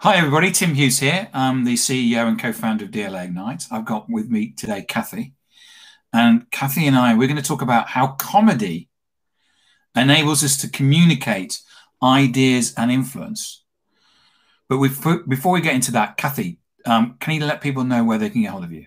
Hi, everybody. Tim Hughes here. I'm the CEO and co-founder of DLA Ignite. I've got with me today Kathy. And Kathy and we're going to talk about how comedy enables us to communicate ideas and influence. But before we get into that, Kathy, can you let people know where they can get hold of you?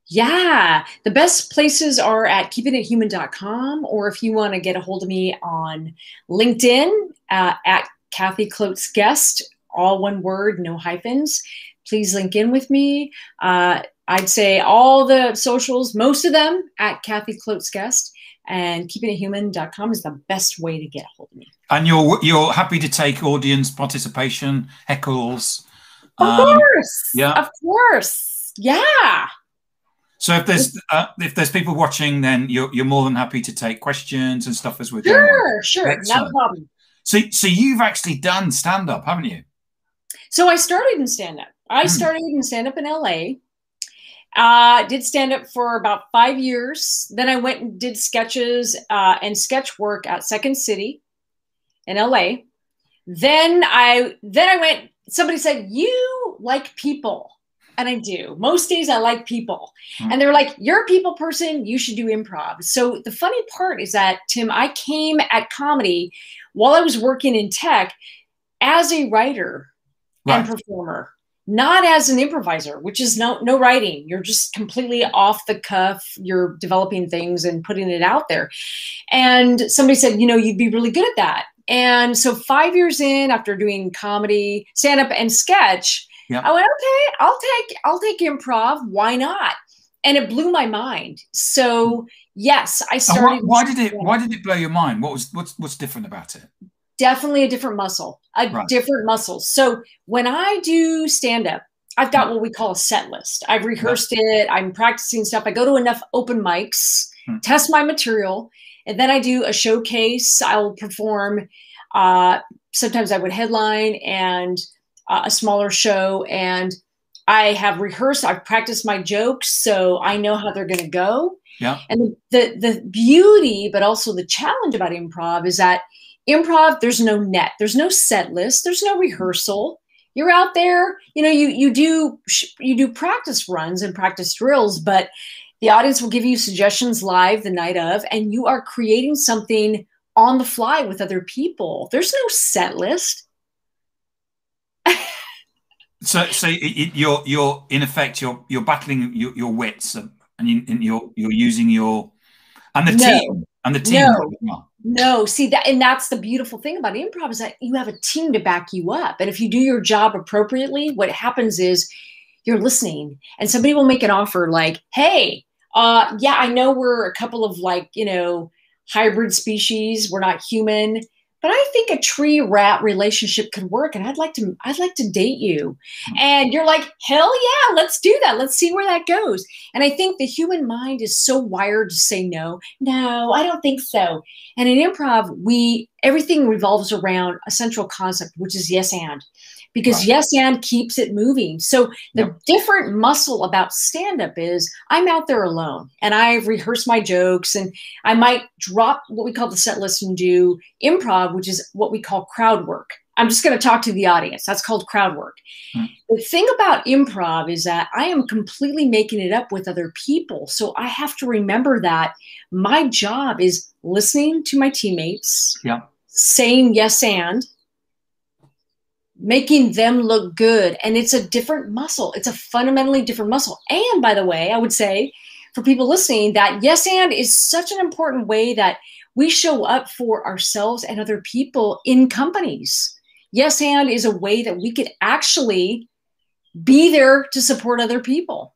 Yeah, the best places are at keepingithuman.com, or if you want to get a hold of me on LinkedIn at Kathy Klotz-Guest, all one word, no hyphens. Please link in with me. I'd say all the socials, most of them at Kathy Klotz-Guest, and keepingithuman.com is the best way to get a hold of me. And you're happy to take audience participation, heckles. Of course. Yeah. Of course. Yeah. So if there's people watching, then you're more than happy to take questions and stuff as we're going on. Sure, not a problem. So you've actually done stand-up, haven't you? So I started in stand-up. I started in stand-up in LA. Did stand-up for about 5 years. Then I went and did sketches and sketch work at Second City in LA. Then I went, somebody said, "You like people." And I do. Most days I like people. And they're like, "You're a people person. You should do improv." So the funny part is that, Tim, I came at comedy while I was working in tech as a writer and performer, not as an improviser, which is no writing. You're just completely off the cuff. You're developing things and putting it out there. And somebody said, you'd be really good at that. And so 5 years in, after doing comedy, stand-up and sketch, I went, okay, I'll take improv. Why not? And it blew my mind. So yes, I started. Why did it blow your mind? What's different about it? Definitely a different muscle, different muscle. So when I do stand-up, I've got what we call a set list. I've rehearsed it. I'm practicing stuff. I go to enough open mics, test my material, and then I do a showcase. I'll perform. Sometimes I would headline and a smaller show, and I have rehearsed. I've practiced my jokes, so I know how they're going to go. Yeah. And the beauty, but also the challenge about improv is that improv, there's no net, there's no set list, there's no rehearsal. You're out there, you do practice runs and practice drills, but the audience will give you suggestions live the night of, and you are creating something on the fly with other people. There's no set list. So you're in effect you're battling your wits and you're using the team. No, see that, and that's the beautiful thing about improv is that you have a team to back you up. And if you do your job appropriately, what happens is you're listening, and somebody will make an offer like, "Hey, yeah, I know we're a couple of hybrid species. We're not human, but I think a tree rat relationship could work, and I'd like to date you." And you're like, "Hell yeah, let's do that. Let's see where that goes." And I think the human mind is so wired to say no, I don't think so. And in improv, everything revolves around a central concept, which is yes and. Because yes and keeps it moving. So the different muscle about stand-up is I'm out there alone and I've rehearsed my jokes, and I might drop what we call the set list and do improv, which is what we call crowd work. I'm just going to talk to the audience. That's called crowd work. The thing about improv is that I am completely making it up with other people. So I have to remember that my job is listening to my teammates, saying yes and, making them look good. And it's a different muscle. It's a fundamentally different muscle. And by the way, I would say for people listening that yes and is such an important way that we show up for ourselves and other people in companies. Yes and is a way that we could actually be there to support other people.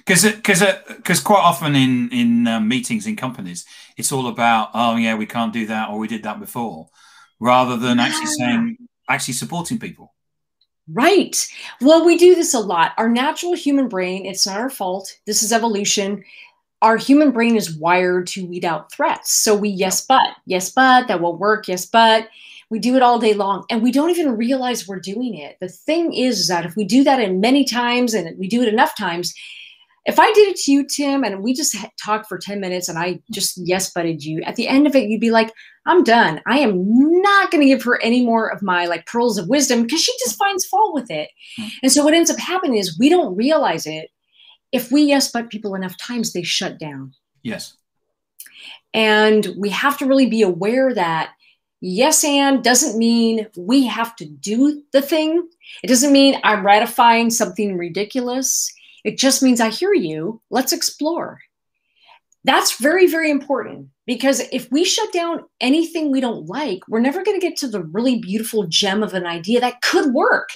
Because quite often in meetings in companies, it's all about, oh yeah, we can't do that, or we did that before, rather than actually supporting people. Right. Well, we do this a lot. Our natural human brain, it's not our fault. This is evolution. Our human brain is wired to weed out threats. So we yes, but, that will work. Yes, but. We do it all day long, and we don't even realize we're doing it. The thing is that if we do that in many times and we do it enough times, If I did it to you, Tim, and we just talked for 10 minutes and I just yes butted you, at the end of it, you'd be like, I'm done. I am not going to give her any more of my like pearls of wisdom because she just finds fault with it. And so what ends up happening is we don't realize it. If we yes but people enough times, they shut down. Yes. And we have to really be aware that yes and doesn't mean we have to do the thing. It doesn't mean I'm ratifying something ridiculous. It just means I hear you. Let's explore. That's very, very important because if we shut down anything we don't like, we're never going to get to the really beautiful gem of an idea that could work.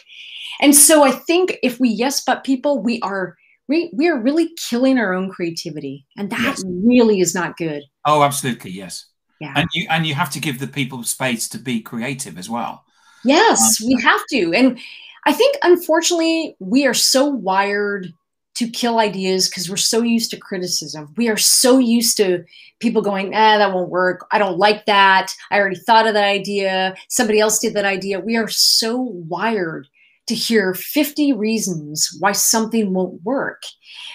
And so I think if we yes but people, we are really killing our own creativity. And that really is not good. Oh, absolutely. Yes. Yeah. And you have to give the people space to be creative as well. Yes, we have to. And I think, unfortunately, we are so wired to kill ideas because we're so used to criticism. We are so used to people going, that won't work. I don't like that. I already thought of that idea. Somebody else did that idea. We are so wired to hear 50 reasons why something won't work.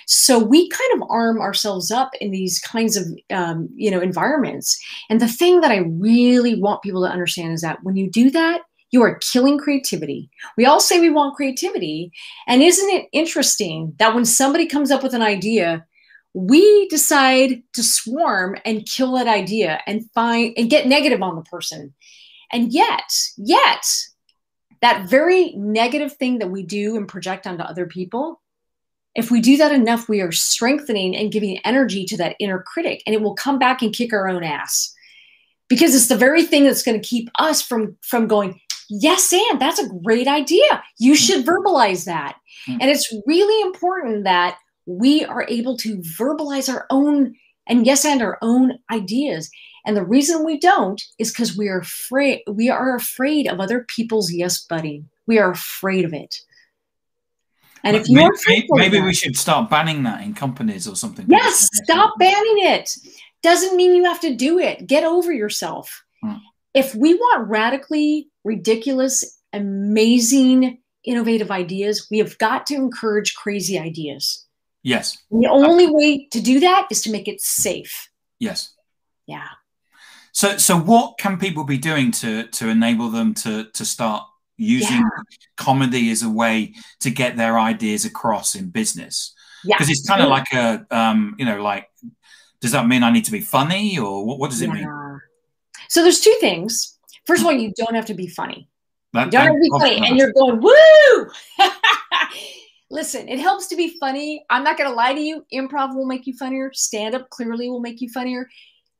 So we kind of arm ourselves up in these kinds of, environments. And the thing that I really want people to understand is that when you do that, you are killing creativity. We all say we want creativity. And isn't it interesting that when somebody comes up with an idea, we decide to swarm and kill that idea and get negative on the person. And yet, that very negative thing that we do and project onto other people, if we do that enough, we are strengthening and giving energy to that inner critic, and it will come back and kick our own ass. Because it's the very thing that's going to keep us from going, yes, and that's a great idea. You should verbalize that. And it's really important that we are able to verbalize our own and yes, and our own ideas. And the reason we don't is because we are afraid. We are afraid of other people's yes butting. We are afraid of it. And if you maybe we should start banning that in companies or something. Yes, stop banning it. Doesn't mean you have to do it. Get over yourself. If we want radically ridiculous, amazing, innovative ideas, we have got to encourage crazy ideas. Yes. And the only way to do that is to make it safe. Yes. Yeah. So what can people be doing to enable them to start using comedy as a way to get their ideas across in business? Because it's kind of like a, like, does that mean I need to be funny, or what does it mean? So there's two things. First of all, you don't have to be funny. You don't have to be funny, and you're going, woo! Listen, it helps to be funny. I'm not going to lie to you. Improv will make you funnier. Stand-up clearly will make you funnier.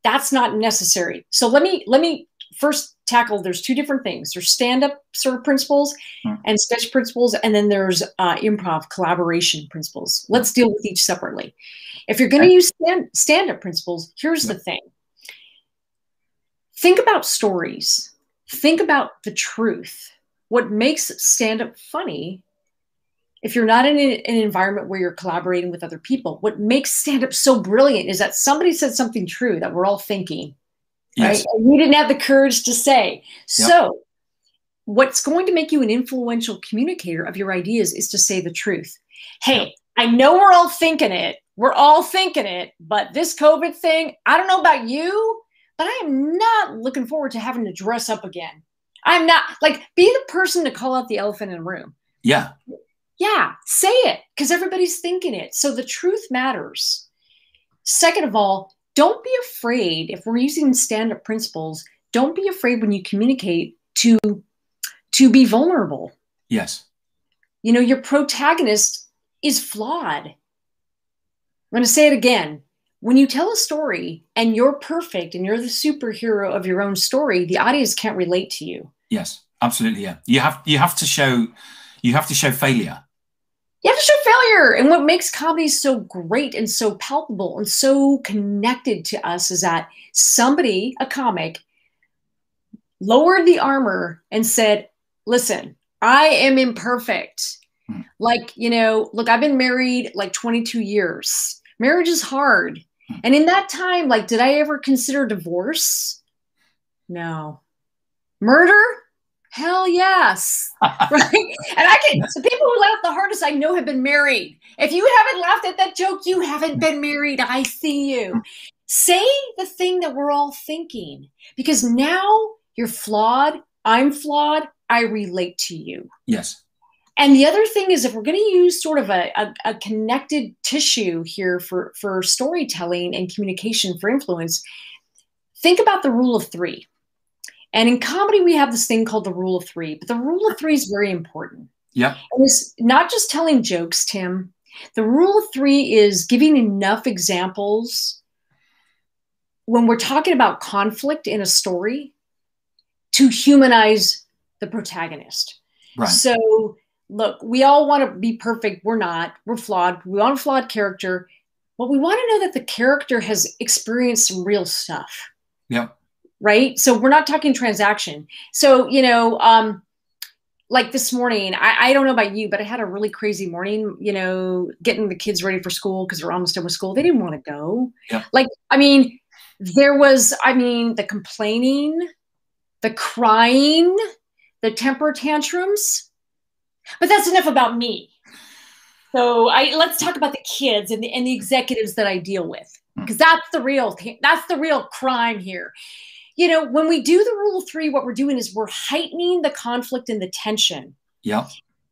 That's not necessary. So let me first tackle, there's two different things. There's stand-up sort of principles and sketch principles, and then there's improv collaboration principles. Let's deal with each separately. If you're going to use stand-up principles, here's the thing. Think about stories. Think about the truth. What makes stand-up funny, if you're not in an environment where you're collaborating with other people, what makes stand-up so brilliant is that somebody said something true that we're all thinking, right? And we didn't have the courage to say. So what's going to make you an influential communicator of your ideas is to say the truth. Hey, I know we're all thinking it. We're all thinking it, but this COVID thing, I don't know about you, but I am not looking forward to having to dress up again. I'm not, like, be the person to call out the elephant in the room. Yeah, say it, because everybody's thinking it. So the truth matters. Second of all, don't be afraid, if we're using stand-up principles, don't be afraid when you communicate to be vulnerable. Yes. You know, your protagonist is flawed. I'm going to say it again. When you tell a story and you're perfect and you're the superhero of your own story, the audience can't relate to you. Yes, absolutely. Yeah. You have to show failure. You have to show failure. And what makes comedy so great and so palpable and so connected to us is that somebody, a comic, lowered the armor and said, listen, I am imperfect. Like, you know, look, I've been married like 22 years. Marriage is hard. And in that time, like, did I ever consider divorce? No. Murder? Hell yes. Right? And the people who laugh the hardest I know have been married. If you haven't laughed at that joke, you haven't been married. I see you. Say the thing that we're all thinking, because now you're flawed. I'm flawed. I relate to you. Yes. And the other thing is, if we're going to use sort of a connected tissue here for storytelling and communication for influence, think about the rule of three. And in comedy, we have this thing called the rule of three, but the rule of three is very important. Yeah. And it's not just telling jokes, Tim. The rule of three is giving enough examples when we're talking about conflict in a story to humanize the protagonist. Right. So look, we all want to be perfect. We're not. We're flawed. We want a flawed character. But we want to know that the character has experienced some real stuff. Yeah. Right? So we're not talking transaction. So, you know, like this morning, I don't know about you, but I had a really crazy morning, you know, getting the kids ready for school because they're almost done with school. They didn't want to go. Yeah. Like, I mean, there was, the complaining, the crying, the temper tantrums. But that's enough about me. So let's talk about the kids and the executives that I deal with, because that's the real crime here. You know, when we do the rule of three, what we're doing is we're heightening the conflict and the tension. Yeah.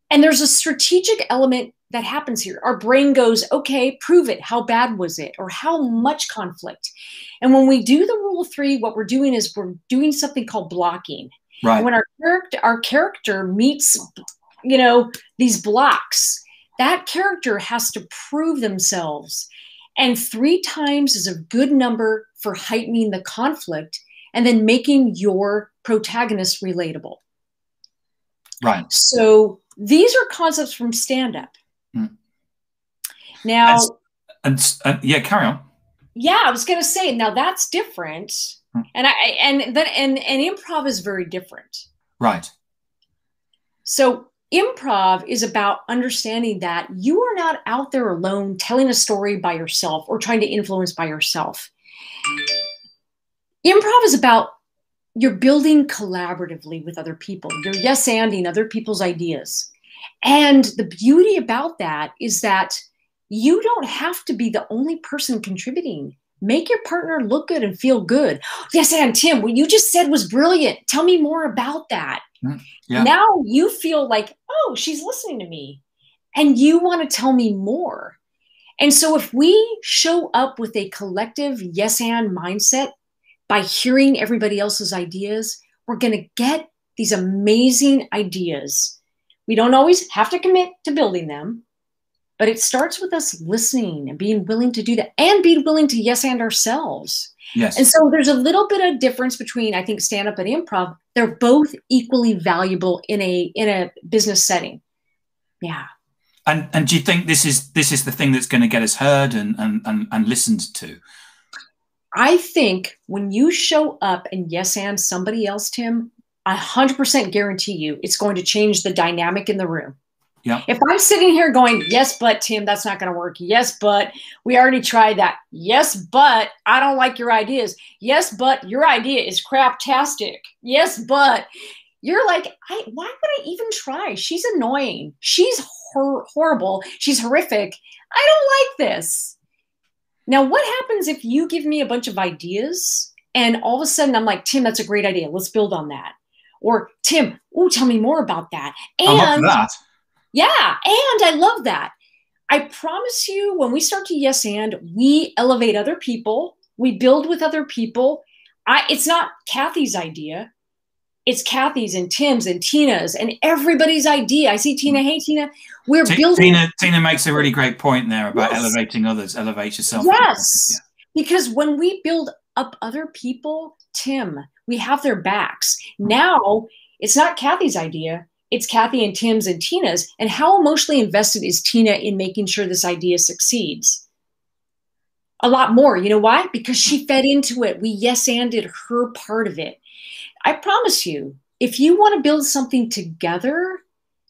And there's a strategic element that happens here. Our brain goes, okay, prove it. How bad was it? Or how much conflict? And when we do the rule of three, what we're doing is we're doing something called blocking. Right. And when our character meets, you know, these blocks, that character has to prove themselves. And 3 times is a good number for heightening the conflict and then making your protagonist relatable. Right. So these are concepts from stand-up. Now, yeah, carry on. Yeah, I was going to say, now that's different. And improv is very different. Right. So improv is about understanding that you are not out there alone telling a story by yourself or trying to influence by yourself. Improv is about you're building collaboratively with other people. You're yes-anding other people's ideas. And the beauty about that is that you don't have to be the only person contributing. Make your partner look good and feel good. Yes, and Tim, what you just said was brilliant. Tell me more about that. Yeah. Now you feel like, oh, she's listening to me. And you want to tell me more. And so if we show up with a collective yes and mindset by hearing everybody else's ideas, we're going to get these amazing ideas. We don't always have to commit to building them, but it starts with us listening and being willing to do that and being willing to yes and ourselves. Yes. And so there's a little bit of difference between, I think, stand-up and improv. They're both equally valuable in a business setting. Yeah. And do you think this is the thing that's going to get us heard and listened to? I think when you show up and yes and somebody else, Tim, I 100% guarantee you it's going to change the dynamic in the room. Yeah. If I'm sitting here going, yes, but Tim, that's not going to work. Yes, but we already tried that. Yes, but I don't like your ideas. Yes, but your idea is craptastic. Yes, but you're like, why would I even try? She's annoying. She's horrible. She's horrific. I don't like this. Now, what happens if you give me a bunch of ideas and all of a sudden I'm like, Tim, that's a great idea. Let's build on that. Or Tim, tell me more about that. And I love that. Yeah, and I love that. I promise you, when we start to yes and, we elevate other people. We build with other people. It's not Kathy's idea. It's Kathy's and Tim's and Tina's and everybody's idea. I see Tina. Hey, Tina. We're building. Tina makes a really great point there about elevating others. Elevate yourself. Yes, because when we build up other people, Tim, we have their backs. Now, it's not Kathy's idea. It's Kathy and Tim's and Tina's. And how emotionally invested is Tina in making sure this idea succeeds? A lot more. You know why? Because she fed into it. We yes-anded her part of it. I promise you, if you want to build something together,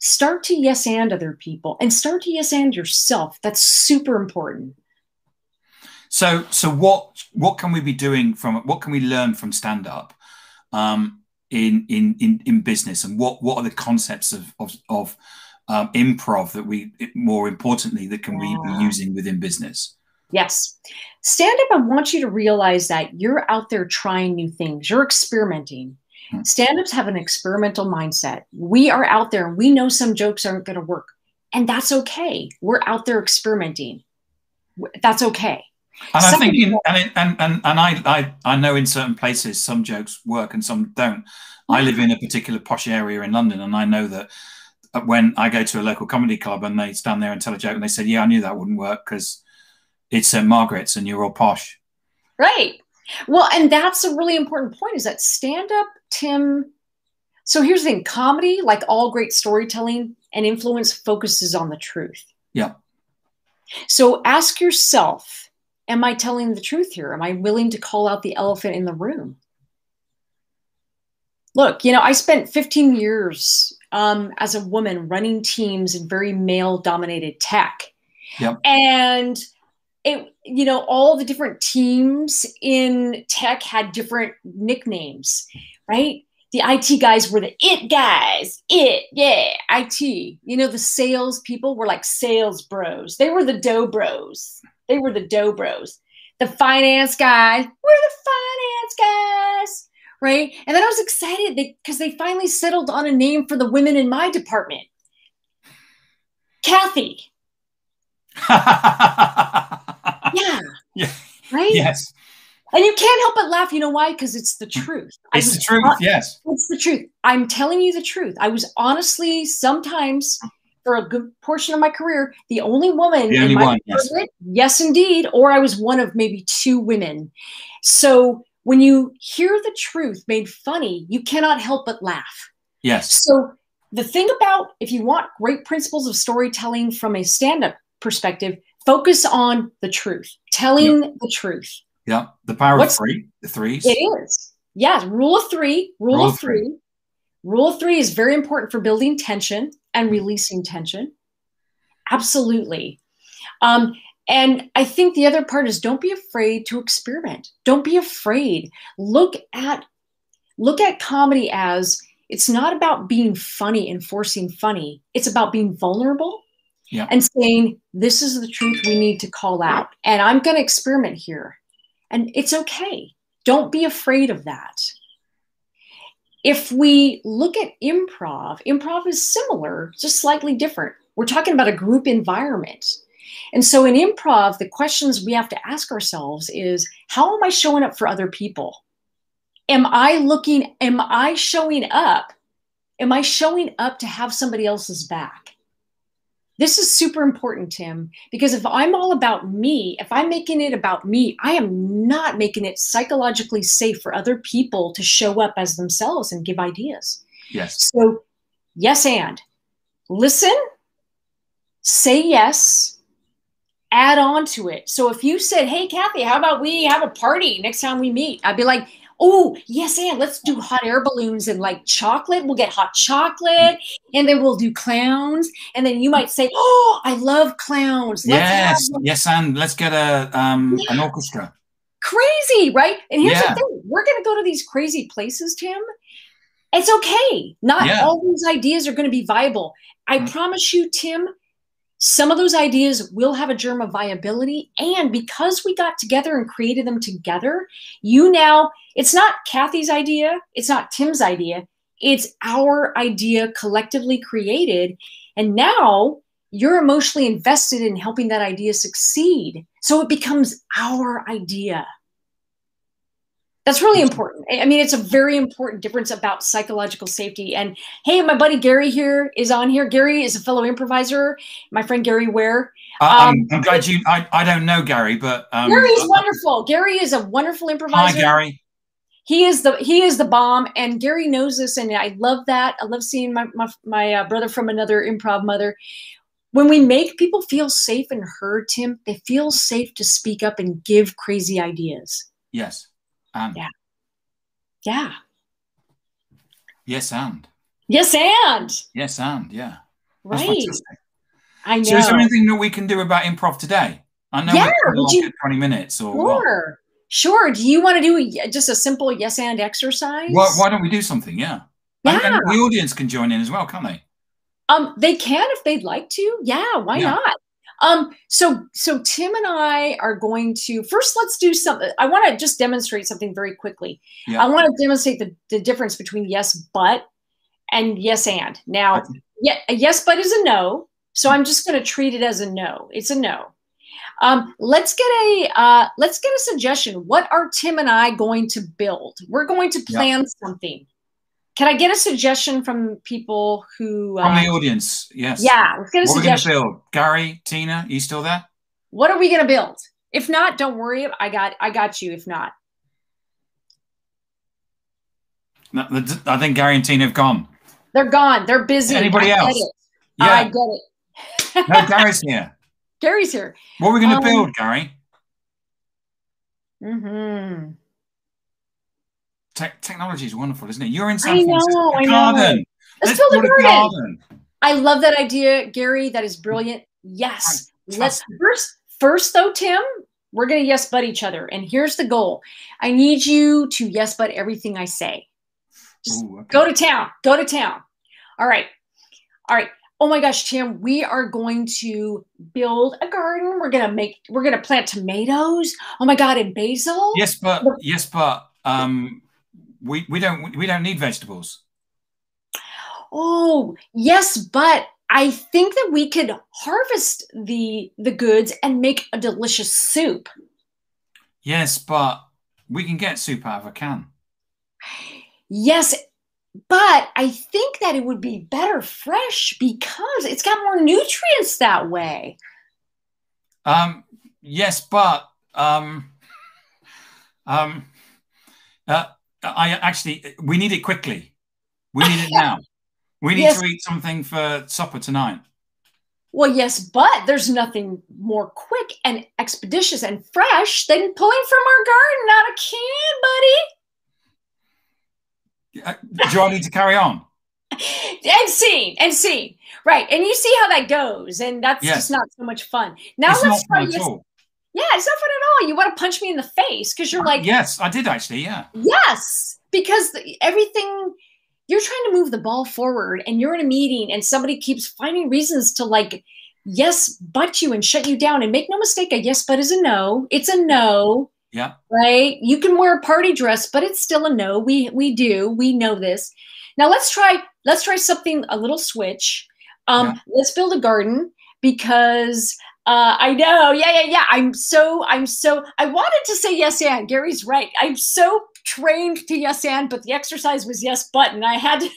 start to yes-and other people and start to yes-and yourself. That's super important. So what can we be doing what can we learn from stand-up? in business, and what are the concepts of improv that more importantly, that can we be using within business? Yes. Stand up, I want you to realize that you're out there trying new things. You're experimenting. Stand-ups have an experimental mindset. We are out there and we know some jokes aren't going to work. And that's okay. We're out there experimenting. That's okay. And I think, I know in certain places some jokes work and some don't. I live in a particular posh area in London, and I know that when I go to a local comedy club and they stand there and tell a joke and they said, yeah, I knew that wouldn't work because it's St. Margaret's and you're all posh. Right. Well, and that's a really important point, is that stand-up, Tim. So here's the thing. Comedy, like all great storytelling and influence, focuses on the truth. Yeah. So ask yourself, am I telling the truth here? Am I willing to call out the elephant in the room? Look, I spent 15 years as a woman running teams in very male-dominated tech. Yep. And all the different teams in tech had different nicknames, right? The IT guys were the it guys, IT. The sales people were like sales bros. They were the dough bros. The finance guys were the finance guys, right? And then I was excited because they finally settled on a name for the women in my department. Kathy. Yeah. Right? Yes. And you can't help but laugh. You know why? Because it's the truth. It's the truth, yes. It's the truth. I'm telling you the truth. I was honestly, sometimes, for a good portion of my career, the only woman in my department. Yes, indeed. Or I was one of maybe 2 women. So when you hear the truth made funny, you cannot help but laugh. Yes. So the thing about, if you want great principles of storytelling from a stand-up perspective, focus on the truth, telling the truth. Yeah, the power of 3, the threes. It is. Yeah, rule of 3. Rule of 3. Rule of 3 is very important for building tension and releasing tension. Absolutely. And I think the other part is, don't be afraid to experiment. Don't be afraid. Look at comedy as, it's not about being funny and forcing funny. It's about being vulnerable. Yeah. And saying, this is the truth we need to call out. And I'm going to experiment here. And it's okay. Don't be afraid of that. If we look at improv is similar, just slightly different. We're talking about a group environment. And so in improv, the questions we have to ask ourselves is, how am I showing up for other people? Am I showing up to have somebody else's back? This is super important, Tim, because if I'm all about me, if I'm making it about me, I am not making it psychologically safe for other people to show up as themselves and give ideas. Yes. So yes, and listen, say yes, add on to it. So if you said, hey, Kathy, how about we have a party next time we meet? I'd be like, oh, yes, and let's do hot air balloons and like chocolate. We'll get hot chocolate, and then we'll do clowns. And then you might say, oh, I love clowns. Yes, and let's get an orchestra. Crazy, right? And here's the thing. We're going to go to these crazy places, Tim. It's okay. Not all these ideas are going to be viable. I promise you, Tim, some of those ideas will have a germ of viability. And because we got together and created them together, it's not Kathy's idea. It's not Tim's idea. It's our idea collectively created. And now you're emotionally invested in helping that idea succeed. So it becomes our idea. That's really important. I mean, it's a very important difference about psychological safety. And hey, my buddy Gary here is on here. Gary is a fellow improviser. My friend Gary Ware. I'm glad I don't know Gary, but Gary's wonderful. Gary is a wonderful improviser. Hi, Gary. He is the bomb, and Gary knows this, and I love that. I love seeing my brother from another improv mother. When we make people feel safe and heard, Tim, they feel safe to speak up and give crazy ideas. Yes. Yeah. Yes, and. Yes, and. Yes, and. Yeah. Right. I know. So is there anything that we can do about improv today? I know we're like at 20 minutes or sure. Sure. Do you want to do just a simple yes and exercise? Why don't we do something? Yeah. Yeah. And the audience can join in as well, can't they? They can if they'd like to. Yeah, why not? So Tim and I are going to first, let's do something. I want to just demonstrate something very quickly. Yeah. I want to demonstrate the difference between yes, but and yes, and. Now, yeah, a yes, but is a no. So I'm just going to treat it as a no. It's a no. Let's get a suggestion. What are Tim and I going to build? We're going to plan something. Can I get a suggestion from people who from the audience? Yes. Yeah, let's get a suggestion. What are we going to build? Gary, Tina, are you still there? What are we going to build? If not, don't worry. I got you. If not, no, I think Gary and Tina have gone. They're gone. They're busy. Anybody else? Yeah, I get it. No, Gary's here. Gary's here. What are we going to build, Gary? Technology is wonderful, isn't it? You're in San Francisco. I know. Garden. Let's build a garden. I love that idea, Gary. That is brilliant. Yes. Let's first though, Tim, we're going to yes but each other. And here's the goal. I need you to yes but everything I say. Just go to town. Go to town. All right. All right. Oh my gosh, Tim, we are going to build a garden. We're going to plant tomatoes. Oh my God, and basil. Yes, but we don't need vegetables. Oh, yes, but I think that we could harvest the goods and make a delicious soup. Yes, but we can get soup out of a can. Yes, but I think that it would be better fresh because it's got more nutrients that way. Yes, but we need it quickly. We need it now. We need to eat something for supper tonight. Well, yes, but there's nothing more quick and expeditious and fresh than pulling from our garden out of can, buddy. Do I need to carry on? And scene. Right. And you see how that goes. And that's just not so much fun. Now let's try this. Yeah, it's not fun at all. You want to punch me in the face because you're like. Yes, I did actually. Yeah. Yes, because everything. You're trying to move the ball forward and you're in a meeting and somebody keeps finding reasons to like, yes, but you and shut you down. And make no mistake, a yes, but is a no. It's a no. Yeah. Right. You can wear a party dress, but it's still a no. We know this. Now let's try something, a little switch. Let's build a garden because I know. Yeah. I wanted to say yes, and Gary's right. I'm so trained to yes, and, but the exercise was yes, but, and I had to.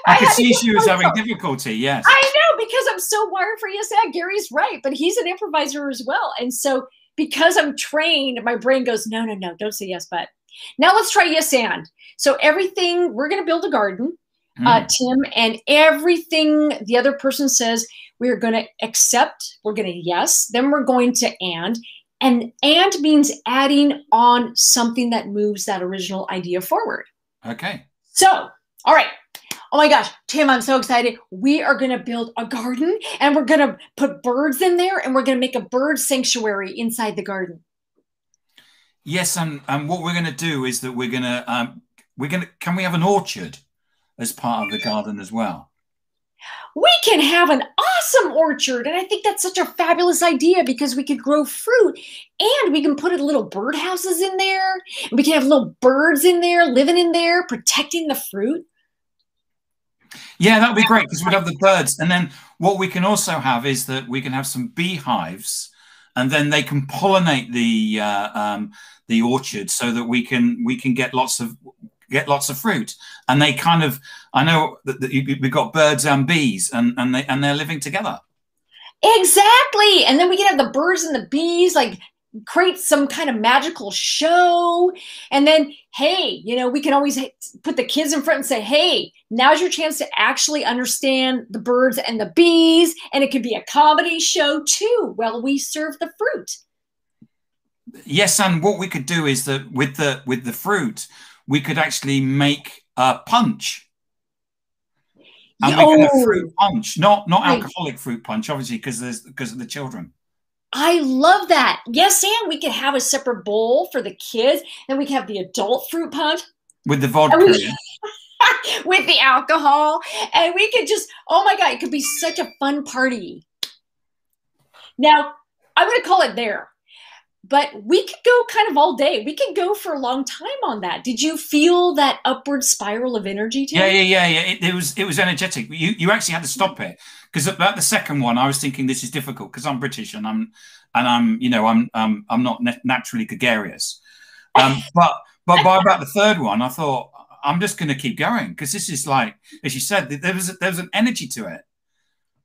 I could see she was having difficulty. Yes. I know because I'm so wired for yes, and Gary's right, but he's an improviser as well. And so because I'm trained, my brain goes, no, don't say yes, but. Now let's try yes, and. So everything, we're going to build a garden, Tim, and everything the other person says, we're going to accept, we're going to yes, then we're going to and means adding on something that moves that original idea forward. Okay. So, all right. Oh my gosh, Tim, I'm so excited. We are going to build a garden and we're going to put birds in there and we're going to make a bird sanctuary inside the garden. Yes, and what we're going to do is that can we have an orchard as part of the garden as well? We can have an awesome orchard. And I think that's such a fabulous idea because we could grow fruit and we can put little birdhouses in there. And we can have little birds in there, living in there, protecting the fruit. Yeah, that would be great because we'd have the birds. And then what we can also have is that we can have some beehives and then they can pollinate the orchard so that we can get lots of fruit. And they kind of, I know that we've got birds and bees and they're living together. Exactly. And then we can have the birds and the bees, like create some kind of magical show. And then, hey, we can always put the kids in front and say, hey, now's your chance to actually understand the birds and the bees. And it could be a comedy show too, while we serve the fruit. Yes. And what we could do is that with the fruit, we could actually make a punch. And we can have fruit punch, not alcoholic fruit punch, obviously, because of the children. I love that. Yes, and we could have a separate bowl for the kids. Then we can have the adult fruit punch. With the vodka. With the alcohol. And we could just, oh my God, it could be such a fun party. Now, I'm going to call it there. But we could go kind of all day. We could go for a long time on that. Did you feel that upward spiral of energy, Tim? Yeah. It was energetic. You actually had to stop it, because about the second one, I was thinking this is difficult because I'm British and I'm not naturally gregarious. But by about the third one, I thought I'm just going to keep going, because this is like, as you said, there was an energy to it.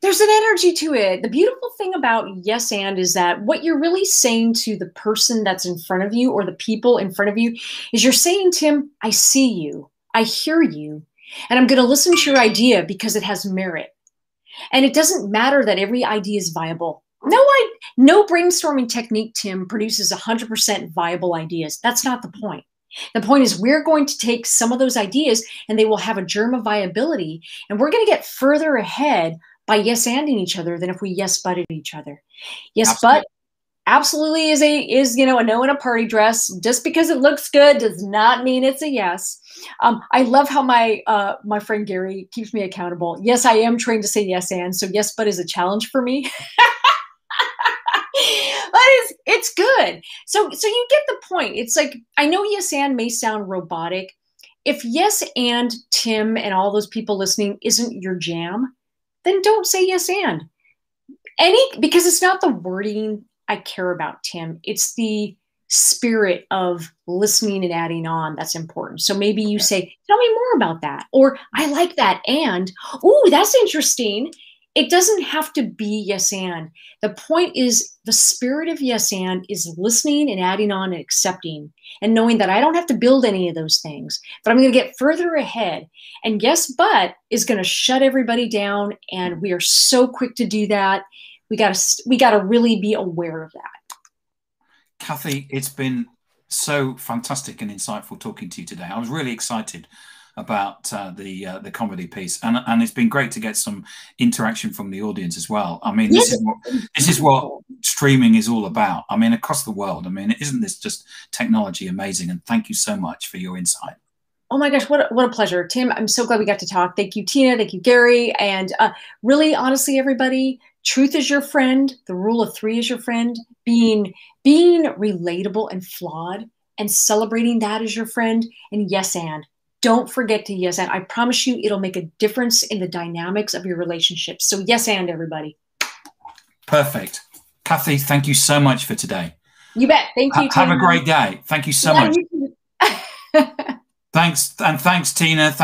There's an energy to it. The beautiful thing about yes and is that what you're really saying to the person that's in front of you or the people in front of you is you're saying, Tim, I see you, I hear you, and I'm going to listen to your idea because it has merit. And it doesn't matter that every idea is viable. No brainstorming technique, Tim, produces 100% viable ideas. That's not the point. The point is we're going to take some of those ideas and they will have a germ of viability, and we're going to get further ahead by yes-anding each other than if we yes-butted each other. Yes-but absolutely is a no in a party dress. Just because it looks good does not mean it's a yes. I love how my friend Gary keeps me accountable. Yes, I am trained to say yes and, so yes-but is a challenge for me. But it's good. So you get the point. It's like, I know yes and may sound robotic. If yes and Tim and all those people listening isn't your jam, then don't say yes and. Because it's not the wording I care about, Tim. It's the spirit of listening and adding on that's important. So maybe you say, tell me more about that. Or I like that and, ooh, that's interesting. It doesn't have to be yes and. The point is the spirit of yes and is listening and adding on and accepting and knowing that I don't have to build any of those things, but I'm going to get further ahead. And yes, but is going to shut everybody down. And we are so quick to do that. We got to really be aware of that. Kathy, it's been so fantastic and insightful talking to you today. I was really excited about the comedy piece, and it's been great to get some interaction from the audience as well. I mean, this is what streaming is all about. I mean, across the world. I mean, isn't this just technology amazing? And thank you so much for your insight. Oh my gosh, what a pleasure, Tim. I'm so glad we got to talk. Thank you, Tina. Thank you, Gary. And really, honestly, everybody, truth is your friend. The rule of 3 is your friend. Being relatable and flawed and celebrating that as your friend. And yes and. Don't forget to yes and. I promise you it'll make a difference in the dynamics of your relationship. So yes and, everybody. Perfect. Kathy, thank you so much for today. You bet. Thank you, Tina. Have a great day. Thank you so much. Thanks. And thanks, Tina. Thanks.